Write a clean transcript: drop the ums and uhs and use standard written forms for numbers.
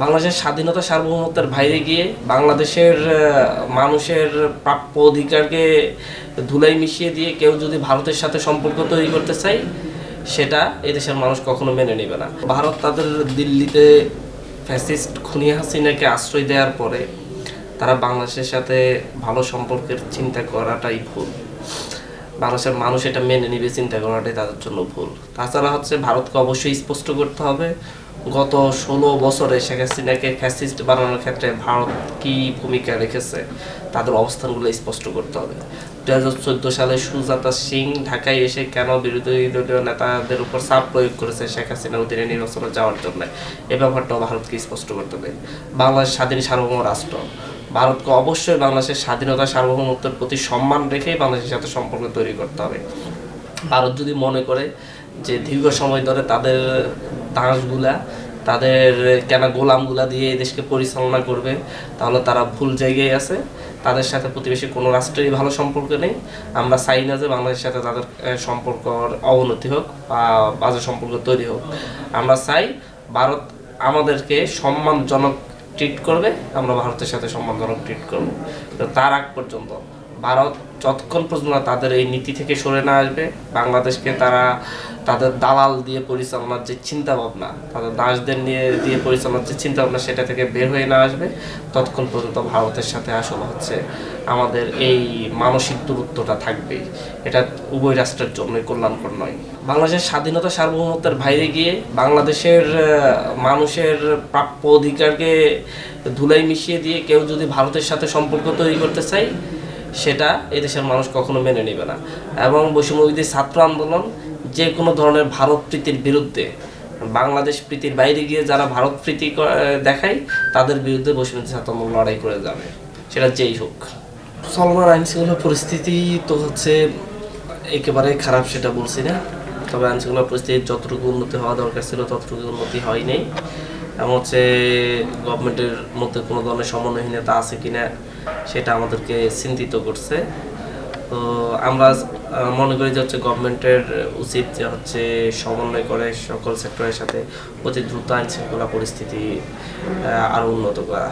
বাংলাদেশের স্বাধীনতা সার্বভৌমত্বের বাইরে গিয়ে বাংলাদেশের মানুষের প্রাপ্য অধিকারকে ধুলাই মিশিয়ে দিয়ে কেউ যদি ভারতের সাথে সম্পর্ক তৈরি করতে চায়, সেটা এদেশের মানুষ কখনো মেনে নেবে না। ভারত তাদের দিল্লিতে ফ্যাসিস্ট খুনি হাসিনাকে আশ্রয় দেওয়ার পরে তারা বাংলাদেশের সাথে ভালো সম্পর্কের চিন্তা করাটাই ভুল। বাংলাদেশের মানুষ এটা মেনে নিবে চিন্তা করাটাই তাদের জন্য ভুল। তাছাড়া ভারতকে অবশ্যই স্পষ্ট করতে হবে, গত 16 বছরে শেখ হাসিনাকে ফ্যাসিস্ট বানানোর ক্ষেত্রে ভারত কী ভূমিকা রেখেছে, তাদের অবস্থানগুলো স্পষ্ট করতে হবে। 2014 সালে সুজাতা সিং ঢাকায় এসে কেন বিরোধী দলীয় নেতাদের উপর চাপ প্রয়োগ করেছে শেখ হাসিনার অধীনে নির্বাচনে যাওয়ার জন্য, এ ব্যাপারটাও ভারতকে স্পষ্ট করতে হবে। বাংলাদেশ স্বাধীন সার্বভৌম রাষ্ট্র, ভারতকে অবশ্যই বাংলাদেশের স্বাধীনতা সার্বভৌমত্বের প্রতি সম্মান রেখেই বাংলাদেশের সাথে সম্পর্ক তৈরি করতে হবে। ভারত যদি মনে করে যে দীর্ঘ সময় ধরে তাদের দাসগুলা, তাদের গোলামগুলা দিয়ে এই দেশকে পরিচালনা করবে, তাহলে তারা ভুল জায়গায় আছে। তাদের সাথে প্রতিবেশী কোনো রাষ্ট্রেরই ভালো সম্পর্ক নেই। আমরা চাই না যে বাংলাদেশের সাথে তাদের সম্পর্কর অবনতি হোক বা বাজে সম্পর্ক তৈরি হোক। আমরা চাই ভারত আমাদেরকে সম্মানজনক ট্রিট করবে, আমরা ভারতের সাথে সম্মানজনক ট্রিট করব। তার আগ পর্যন্ত ভারত যতক্ষণ পর্যন্ত তাদের এই নীতি থেকে সরে না আসবে, বাংলাদেশকে তারা তাদের দালাল দিয়ে পরিচালনার যে চিন্তা ভাবনা, তাদের দাসদের দিয়ে পরিচালনার যে চিন্তা ভাবনা, সেটা থেকে বের হয়ে না আসবে, ততক্ষণ পর্যন্ত ভারতের সাথে আসলে আমাদের এই মানসিক দূরত্বটা থাকবেই। এটা উভয় রাষ্ট্রের জন্যই কল্যাণকর নয়। বাংলাদেশের স্বাধীনতা সার্বভৌমত্বের বাইরে গিয়ে বাংলাদেশের মানুষের প্রাপ্য অধিকারকে ধুলাই মিশিয়ে দিয়ে কেউ যদি ভারতের সাথে সম্পর্ক তৈরি করতে চায়, সেটা এদেশের মানুষ কখনো মেনে নেবে না। এবং বৈষম্যবিরোধী ছাত্র আন্দোলন যে কোনো ধরনের ভারত প্রীতির বিরুদ্ধে, বাংলাদেশ প্রীতির বাইরে গিয়ে যারা ভারত প্রীতি দেখায়, তাদের বিরুদ্ধে বৈষম্যবিরোধী ছাত্র আন্দোলন লড়াই করে যাবে, সেটা যেই হোক। চলমান আইনশৃঙ্খলা পরিস্থিতি তো একেবারে খারাপ, সেটা বলছি না। তবে আইনশৃঙ্খলা পরিস্থিতির যতটুকু উন্নতি হওয়া দরকার ছিল ততটুকু উন্নতি হয়নি। এবং গভর্নমেন্টের মধ্যে কোনো ধরনের সমন্বয়হীনতা আছে কিনা, সেটা আমাদেরকে চিন্তিত করছে। তো আমরা মনে করি যে গভর্নমেন্টের উচিত যে সমন্বয় করে সকল সেক্টরের সাথে অতি দ্রুত আইনশৃঙ্খলা পরিস্থিতি আরও উন্নত করা।